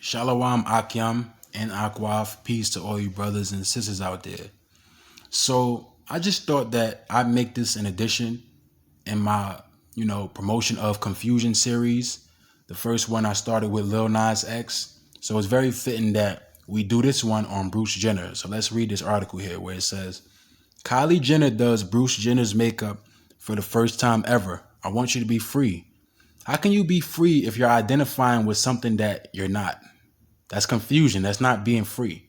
Shalom Akyam and Akwaf. Peace to all you brothers and sisters out there. So I just thought that I'd make this an addition in my, promotion of Confusion series. The first one I started with Lil Nas X. So it's very fitting that we do this one on Bruce Jenner. So let's read this article here where it says, Kylie Jenner does Bruce Jenner's makeup for the first time ever. I want you to be free. How can you be free if you're identifying with something that you're not? That's confusion. That's not being free.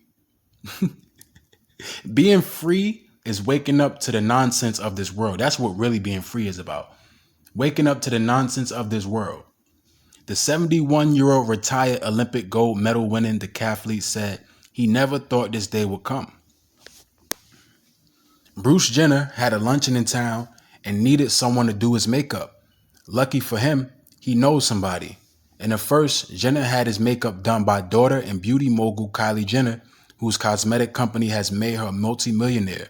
Being free is waking up to the nonsense of this world. That's what really being free is about. Waking up to the nonsense of this world. The 71-year-old retired Olympic gold medal winning decathlete said he never thought this day would come. Bruce Jenner had a luncheon in town and needed someone to do his makeup. Lucky for him, he knows somebody. And at first, Jenner had his makeup done by daughter and beauty mogul Kylie Jenner, whose cosmetic company has made her a multimillionaire.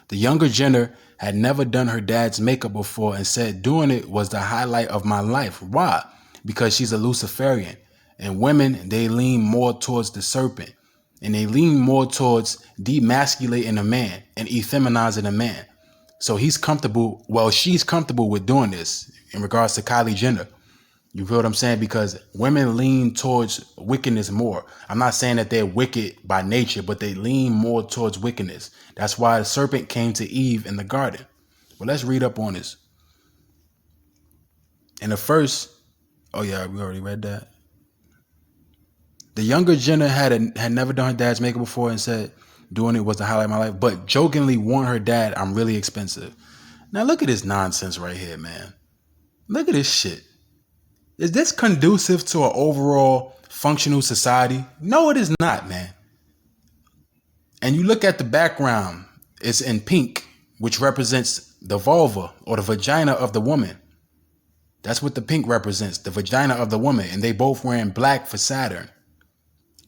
The younger Jenner had never done her dad's makeup before and said doing it was the highlight of my life. Why? Because she's a Luciferian. And women, they lean more towards the serpent. And they lean more towards demasculating a man and effeminizing a man. So she's comfortable with doing this in regards to Kylie Jenner. You feel what I'm saying? Because women lean towards wickedness more. I'm not saying that they're wicked by nature, but they lean more towards wickedness. That's why the serpent came to Eve in the garden. Well, let's read up on this. In the first, we already read that. The younger Jenner had never done her dad's makeup before and said doing it was the highlight of my life, but jokingly warned her dad, I'm really expensive. Now look at this nonsense right here, man. Look at this shit. Is this conducive to an overall functional society? No, it is not, man. And you look at the background, it's in pink, which represents the vulva or the vagina of the woman. That's what the pink represents, the vagina of the woman. And they both wearing black for Saturn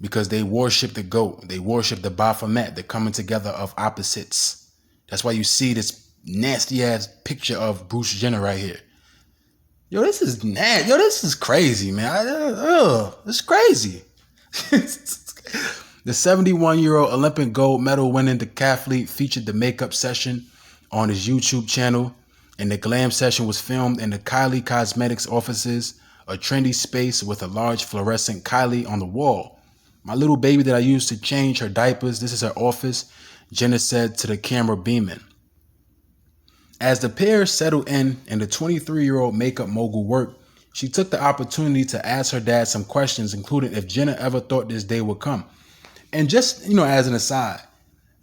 because they worship the goat. They worship the Baphomet, the coming together of opposites. That's why you see this nasty ass picture of Bruce Jenner right here. Yo, this is nasty. Yo, this is crazy, man. It's crazy. The 71-year-old Olympic gold medal winning decathlete featured the makeup session on his YouTube channel, and the glam session was filmed in the Kylie Cosmetics offices, a trendy space with a large fluorescent Kylie on the wall. My little baby that I used to change her diapers, this is her office, Jenner said to the camera beaming. As the pair settled in and the 23-year-old makeup mogul worked, she took the opportunity to ask her dad some questions, including if Jenner ever thought this day would come. And just, as an aside,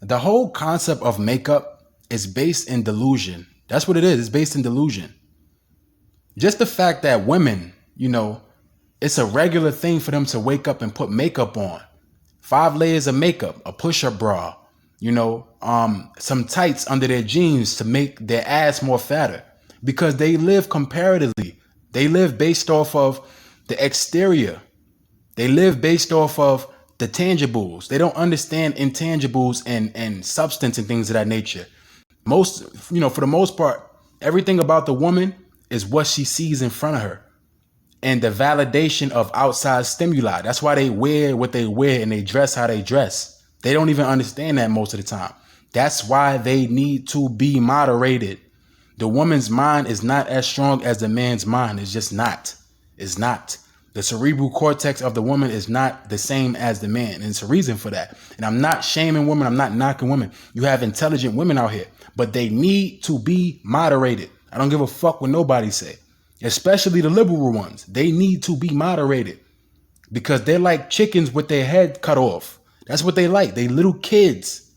the whole concept of makeup is based in delusion. That's what it is. It's based in delusion. Just the fact that women, it's a regular thing for them to wake up and put makeup on. 5 layers of makeup, a push-up bra, some tights under their jeans to make their ass more fatter, because they live comparatively. They live based off of the exterior. They live based off of the tangibles. They don't understand intangibles and substance and things of that nature. For the most part, everything about the woman is what she sees in front of her and the validation of outside stimuli. That's why they wear what they wear and they dress how they dress. They don't even understand that most of the time. That's why they need to be moderated. The woman's mind is not as strong as the man's mind. It's just not. It's not. The cerebral cortex of the woman is not the same as the man. And it's a reason for that. And I'm not shaming women. I'm not knocking women. You have intelligent women out here, but they need to be moderated. I don't give a fuck what nobody say, especially the liberal ones. They need to be moderated because they're like chickens with their head cut off. That's what they like. They little kids.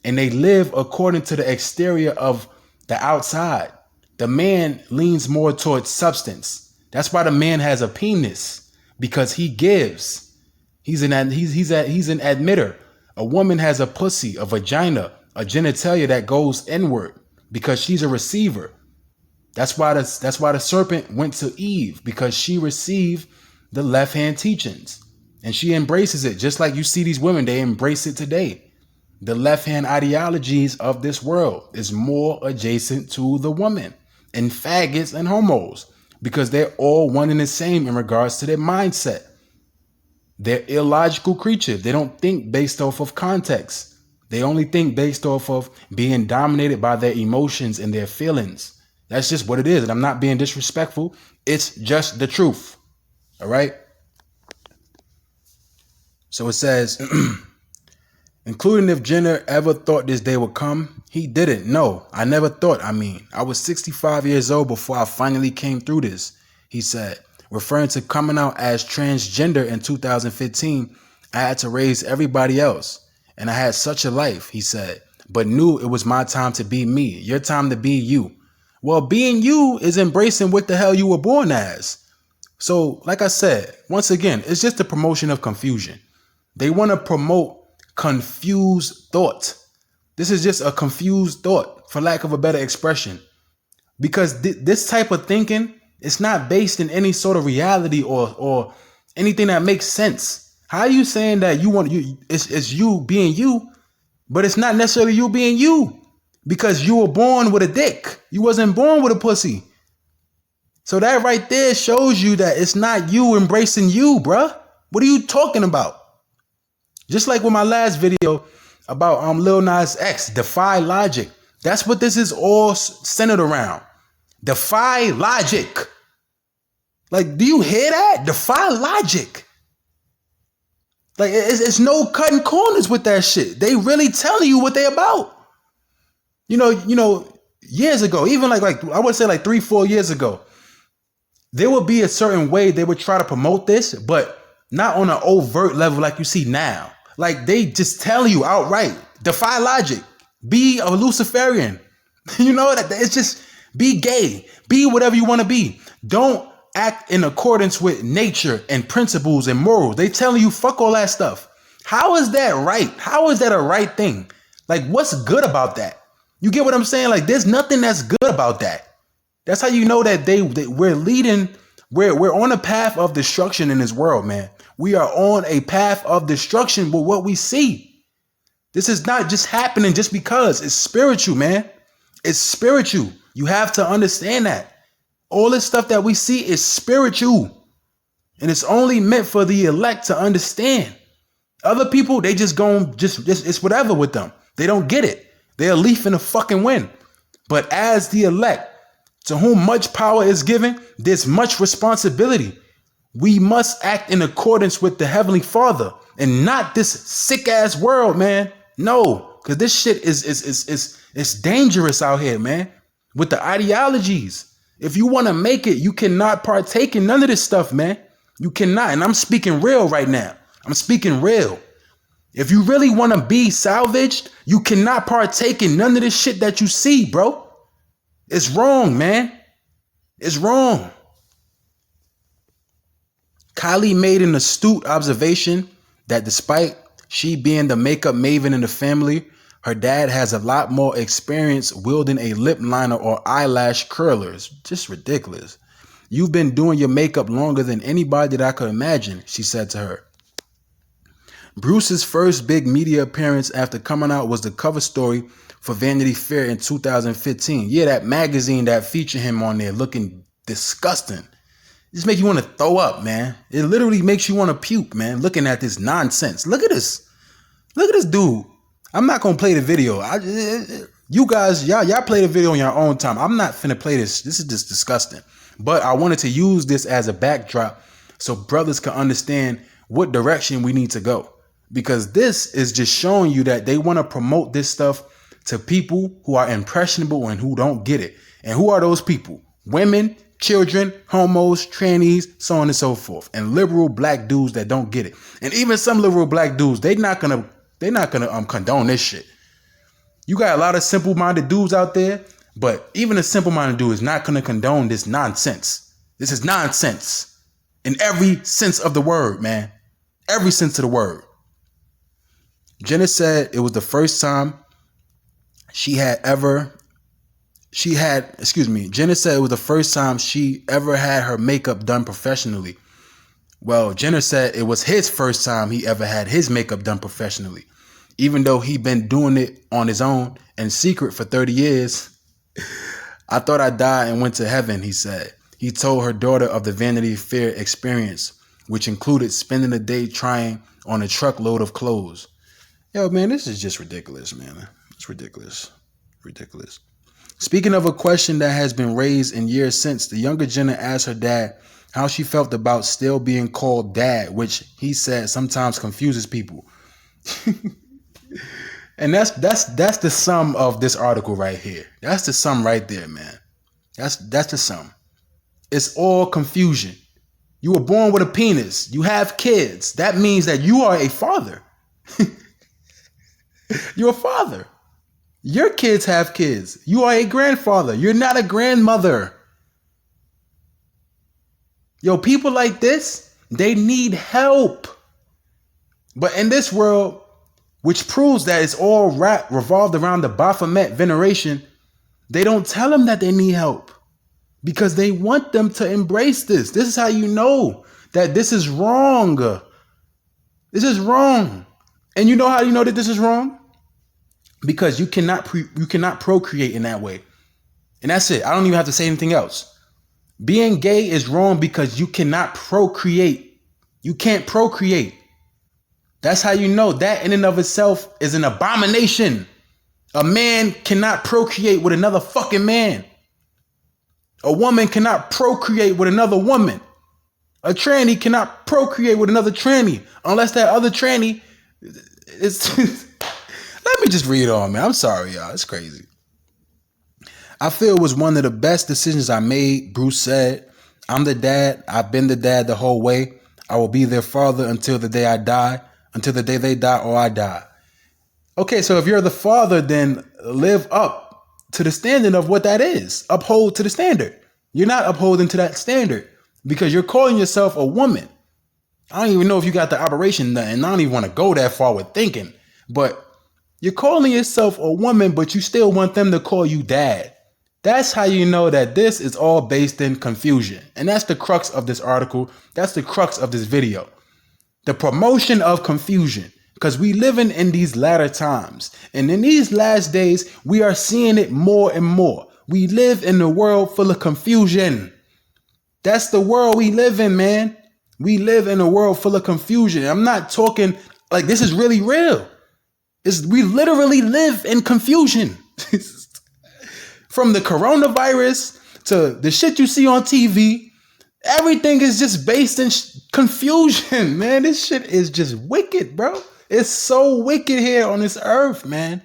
And they live according to the exterior of the outside. The man leans more towards substance. That's why the man has a penis, because he gives. He's an admitter. A woman has a pussy, a vagina, a genitalia that goes inward because she's a receiver. That's why the serpent went to Eve, because she received the left hand teachings. And she embraces it, just like you see these women, they embrace it today. The left-hand ideologies of this world is more adjacent to the woman and faggots and homos, because they're all one and the same in regards to their mindset. They're illogical creatures. They don't think based off of context. They only think based off of being dominated by their emotions and their feelings. That's just what it is. And I'm not being disrespectful. It's just the truth. All right. So it says, including if Jenner ever thought this day would come, he didn't. No, I never thought. I was 65 years old before I finally came through this, he said. Referring to coming out as transgender in 2015, I had to raise everybody else. And I had such a life, he said, but knew it was my time to be me, your time to be you. Well, being you is embracing what the hell you were born as. So, like I said, once again, it's just a promotion of confusion. They want to promote confused thought. This is just a confused thought, for lack of a better expression. Because this type of thinking, it's not based in any sort of reality or anything that makes sense. How are you saying that it's you being you, but it's not necessarily you being you? Because you were born with a dick. You wasn't born with a pussy. So that right there shows you that it's not you embracing you, bruh. What are you talking about? Just like with my last video about Lil Nas X, Defy Logic. That's what this is all centered around. Defy logic. Like, do you hear that? Defy logic. Like, it's no cutting corners with that shit. They really telling you what they about. You know, years ago, even like I would say like 3-4 years ago, there would be a certain way they would try to promote this, but not on an overt level like you see now. Like, they just tell you outright, defy logic, be a Luciferian. You know, it's just be gay, be whatever you want to be. Don't act in accordance with nature and principles and morals. They telling you fuck all that stuff. How is that right? How is that a right thing? Like, what's good about that? You get what I'm saying? Like, there's nothing that's good about that. That's how you know that we're leading, we're on a path of destruction in this world, man. We are on a path of destruction with what we see. This is not just happening just because. It's spiritual, man. It's spiritual. You have to understand that. All this stuff that we see is spiritual. And it's only meant for the elect to understand. Other people, they just it's whatever with them. They don't get it. They're a leaf in the fucking wind. But as the elect, to whom much power is given, there's much responsibility. We must act in accordance with the Heavenly Father and not this sick ass world, man. No, because this shit is dangerous out here, man. With the ideologies. If you want to make it, you cannot partake in none of this stuff, man. You cannot. And I'm speaking real right now. I'm speaking real. If you really want to be salvaged, you cannot partake in none of this shit that you see, bro. It's wrong, man. It's wrong. Kylie made an astute observation that despite she being the makeup maven in the family, her dad has a lot more experience wielding a lip liner or eyelash curlers. Just ridiculous. You've been doing your makeup longer than anybody that I could imagine, she said to her. Bruce's first big media appearance after coming out was the cover story for Vanity Fair in 2015. Yeah, that magazine that featured him on there looking disgusting. It just makes you want to throw up, man. It literally makes you want to puke, man, looking at this nonsense. Look at this. Look at this dude. I'm not going to play the video. You guys, y'all play the video on your own time. I'm not finna play this. This is just disgusting. But I wanted to use this as a backdrop so brothers can understand what direction we need to go. Because this is just showing you that they want to promote this stuff to people who are impressionable and who don't get it. And who are those people? Women, children, homos, trannies, so on and so forth. And liberal black dudes that don't get it. And even some liberal black dudes, they're not gonna condone this shit. You got a lot of simple-minded dudes out there, but even a simple-minded dude is not gonna condone this nonsense. This is nonsense in every sense of the word, man. Every sense of the word. Jenner said it was the first time Jenner said it was the first time she ever had her makeup done professionally. Well, Jenner said it was his first time he ever had his makeup done professionally. Even though he'd been doing it on his own in secret for 30 years. I thought I died and went to heaven, he said. He told her daughter of the Vanity Fair experience. which included spending a day trying on a truckload of clothes. Yo, man, this is just ridiculous, man. It's ridiculous. Ridiculous. Speaking of a question that has been raised in years since, the younger Jenna asked her dad how she felt about still being called dad, which he said sometimes confuses people. And that's the sum of this article right here. That's the sum right there, man. That's the sum. It's all confusion. You were born with a penis. You have kids. That means that you are a father. You're a father. Your kids have kids. You are a grandfather. You're not a grandmother. Yo, people like this, they need help. But in this world, which proves that it's all revolved around the Baphomet veneration, they don't tell them that they need help because they want them to embrace this. This is how you know that this is wrong. This is wrong. And you know how you know that this is wrong? Because you cannot procreate in that way. And that's it. I don't even have to say anything else. Being gay is wrong because you cannot procreate. You can't procreate. That's how you know that in and of itself is an abomination. A man cannot procreate with another fucking man. A woman cannot procreate with another woman. A tranny cannot procreate with another tranny unless that other tranny is... Let me just read on, man. I'm sorry, y'all. It's crazy. I feel it was one of the best decisions I made, Bruce said. I'm the dad. I've been the dad the whole way. I will be their father until the day I die, until the day they die or I die. Okay, so if you're the father, then live up to the standard of what that is. Uphold to the standard. You're not upholding to that standard because you're calling yourself a woman. I don't even know if you got the operation done, and I don't even want to go that far with thinking, but you're calling yourself a woman, but you still want them to call you dad. That's how you know that this is all based in confusion. And that's the crux of this article. That's the crux of this video. The promotion of confusion. Because we living in these latter times. And in these last days, we are seeing it more and more. We live in a world full of confusion. That's the world we live in, man. We live in a world full of confusion. I'm not talking like this is really real. We literally live in confusion. From the coronavirus to the shit you see on TV, everything is just based in confusion, man. This shit is just wicked, bro. It's so wicked here on this earth, man.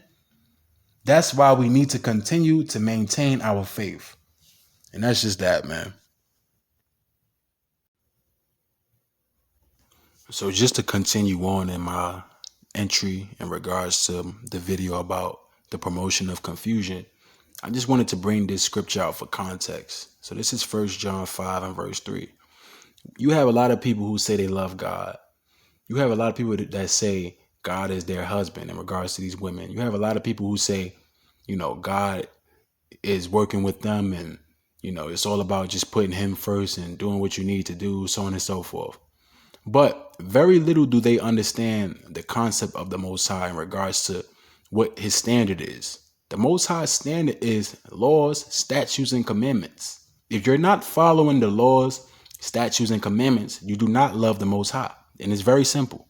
That's why we need to continue to maintain our faith. And that's just that, man. So just to continue on in my entry in regards to the video about the promotion of confusion, I just wanted to bring this scripture out for context. So this is 1 John 5 and verse 3. You have a lot of people who say they love God. You have a lot of people that say God is their husband in regards to these women. You have a lot of people who say, you know, God is working with them and, you know, it's all about just putting him first and doing what you need to do, so on and so forth. But very little do they understand the concept of the Most High in regards to what his standard is. The Most High standard is laws, statutes, and commandments. If you're not following the laws, statutes, and commandments, you do not love the Most High. And it's very simple.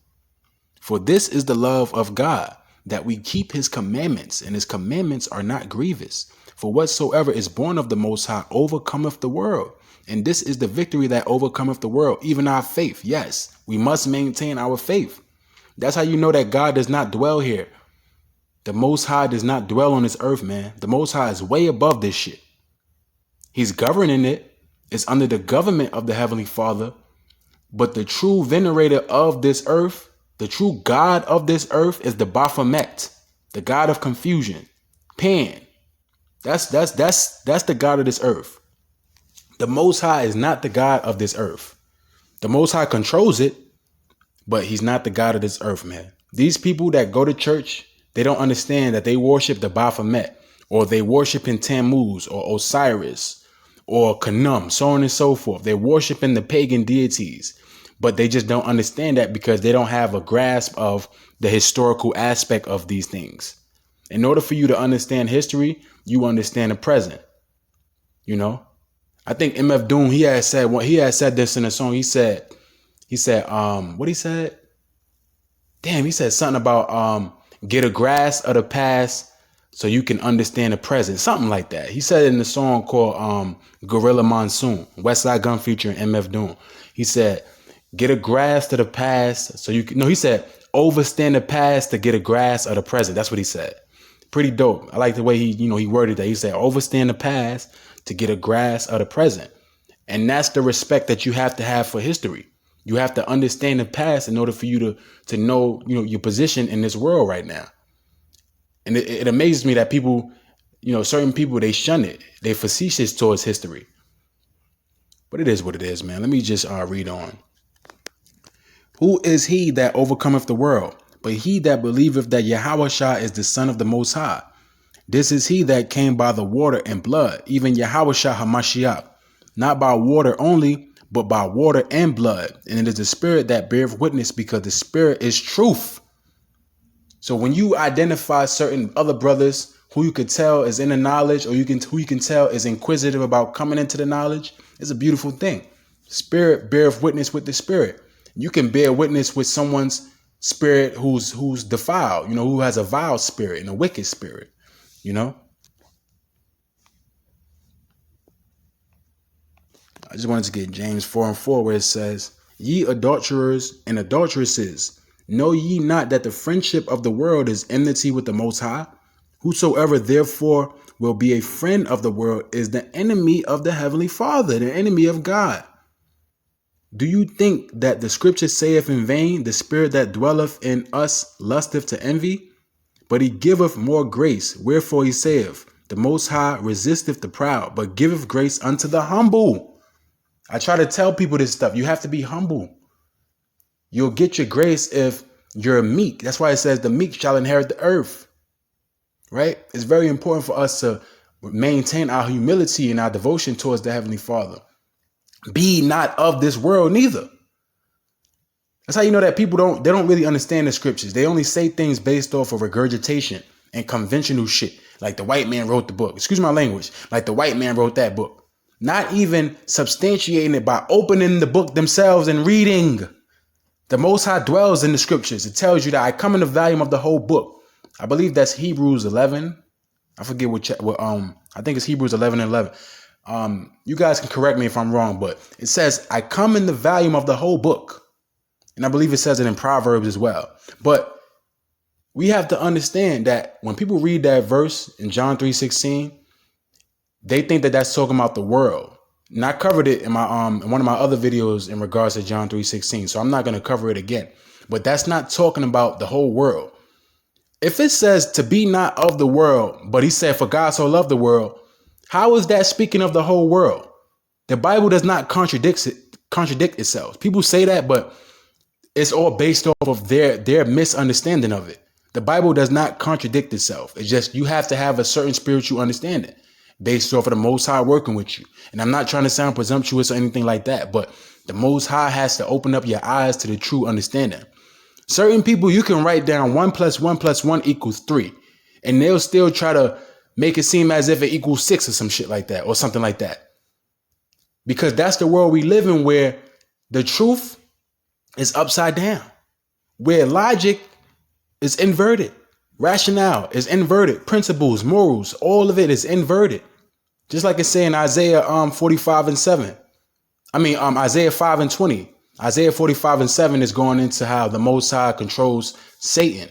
For this is the love of God, that we keep his commandments, and his commandments are not grievous. For whatsoever is born of the Most High overcometh the world. And this is the victory that overcometh the world, even our faith. Yes, we must maintain our faith. That's how you know that God does not dwell here. The Most High does not dwell on this earth, man. The Most High is way above this shit. He's governing it. It's under the government of the Heavenly Father. But the true venerator of this earth, the true God of this earth is the Baphomet, the God of confusion. Pan. That's the God of this earth. The Most High is not the God of this earth. The Most High controls it, but he's not the God of this earth, man. These people that go to church, they don't understand that they worship the Baphomet, or they worship in Tammuz or Osiris or Khnum, so on and so forth. They're worshiping the pagan deities, but they just don't understand that because they don't have a grasp of the historical aspect of these things. In order for you to understand history, you understand the present. You know, I think MF Doom, he had said this in a song. He said He said, what he said? Damn, he said something about get a grasp of the past so you can understand the present. Something like that. He said it in the song called Gorilla Monsoon, Westside Gun featuring MF Doom. He said, get a grasp of the past so you can, no, he said, overstand the past to get a grasp of the present. That's what he said. Pretty dope. I like the way he worded that. He said, overstand the past to get a grasp of the present. And that's the respect that you have to have for history. You have to understand the past in order for you to know, your position in this world right now. And it amazes me that people, certain people, they shun it. They're facetious towards history. But it is what it is, man. Let me just read on. Who is he that overcometh the world? But he that believeth that Yahushua is the Son of the Most High. This is he that came by the water and blood, even Yahushua HaMashiach. Not by water only, but by water and blood. And it is the Spirit that beareth witness, because the Spirit is truth. So when you identify certain other brothers who you could tell is in the knowledge, or who you can tell is inquisitive about coming into the knowledge, it's a beautiful thing. Spirit beareth witness with the Spirit. You can bear witness with someone's spirit who's defiled, who has a vile spirit and a wicked spirit, I just wanted to get James 4:4, where it says, ye adulterers and adulteresses, know ye not that the friendship of the world is enmity with the Most High? Whosoever therefore will be a friend of the world is the enemy of the Heavenly Father, the enemy of God. Do you think that the scripture saith in vain, the spirit that dwelleth in us lusteth to envy? But he giveth more grace. Wherefore he saith, the Most High resisteth the proud, but giveth grace unto the humble. I try to tell people this stuff. You have to be humble. You'll get your grace if you're meek. That's why it says the meek shall inherit the earth. Right? It's very important for us to maintain our humility and our devotion towards the Heavenly Father. Be not of this world neither. That's how you know that people don't really understand the scriptures. They only say things based off of regurgitation and conventional shit. Like the white man wrote the book. Excuse my language. Like the white man wrote that book. Not even substantiating it by opening the book themselves and reading. The Most High dwells in the scriptures. It tells you that I come in the volume of the whole book. I believe that's Hebrews 11. I forget what I think it's Hebrews 11:11. You guys can correct me if I'm wrong, but it says I come in the volume of the whole book. And I believe it says it in Proverbs as well. But we have to understand that when people read that verse in John 3:16, they think that that's talking about the world. And I covered it in my in one of my other videos in regards to John 3:16. So I'm not going to cover it again. But that's not talking about the whole world. If it says to be not of the world, but he said for God so loved the world, how is that speaking of the whole world? The Bible does not contradict itself. People say that, but it's all based off of their misunderstanding of it. The Bible does not contradict itself. It's just you have to have a certain spiritual understanding based off of the Most High working with you. And I'm not trying to sound presumptuous or anything like that, but the Most High has to open up your eyes to the true understanding. Certain people, you can write down 1 + 1 + 1 = 3, and they'll still try to make it seem as if it equals 6 or some shit like that, or something like that. Because that's the world we live in, where the truth is upside down, where logic is inverted, rationale is inverted, principles, morals, all of it is inverted. Just like it's saying Isaiah 45:7. Isaiah 5:20. Isaiah 45:7 is going into how the Most High controls Satan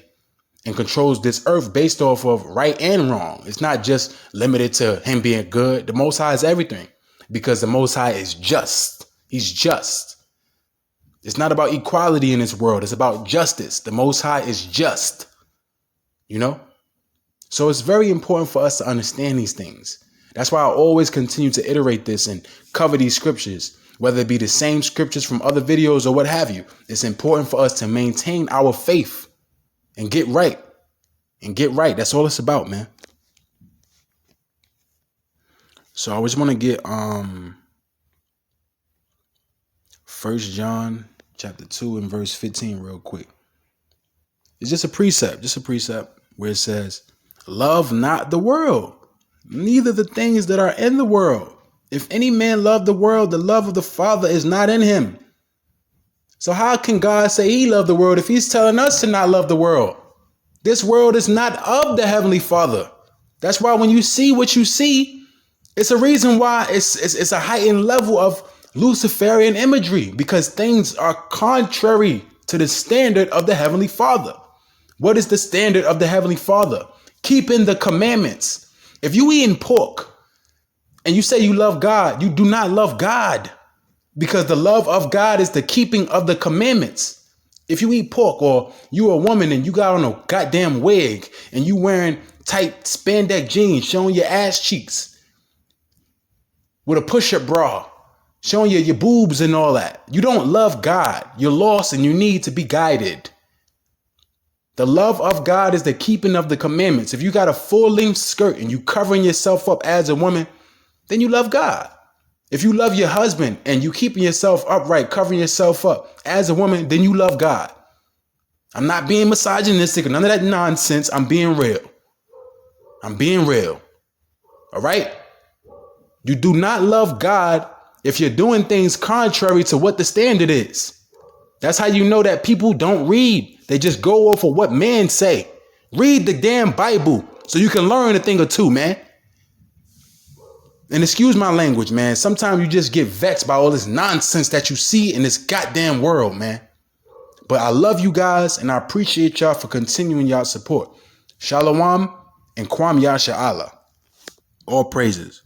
and controls this earth based off of right and wrong. It's not just limited to him being good. The Most High is everything, because the Most High is just. He's just. It's not about equality in this world. It's about justice. The Most High is just. So it's very important for us to understand these things. That's why I always continue to iterate this and cover these scriptures, whether it be the same scriptures from other videos or what have you. It's important for us to maintain our faith and get right. That's all it's about, man. So I just want to get 1 John chapter 2 and verse 15 real quick. It's just a precept where it says, love not the world, neither the things that are in the world. If any man love the world, the love of the Father is not in him. So how can God say he loved the world if he's telling us to not love the world? This world is not of the Heavenly Father. That's why when you see what you see, it's a reason why it's a heightened level of Luciferian imagery, because things are contrary to the standard of the Heavenly Father. What is the standard of the Heavenly Father? Keeping the commandments. If you eating pork and you say you love God, you do not love God, because the love of God is the keeping of the commandments. If you eat pork, or you a woman and you got on a goddamn wig and you wearing tight spandex jeans showing your ass cheeks with a push-up bra, showing you your boobs and all that, you don't love God. You're lost and you need to be guided. The love of God is the keeping of the commandments. If you got a full-length skirt and you covering yourself up as a woman, then you love God. If you love your husband and you keeping yourself upright, covering yourself up as a woman, then you love God. I'm not being misogynistic or none of that nonsense. I'm being real. I'm being real. All right? You do not love God if you're doing things contrary to what the standard is. That's how you know that people don't read. They just go off of what men say. Read the damn Bible so you can learn a thing or two, man. And excuse my language, man. Sometimes you just get vexed by all this nonsense that you see in this goddamn world, man. But I love you guys, and I appreciate y'all for continuing y'all support. Shalom and Kwam Yasha Allah. All praises.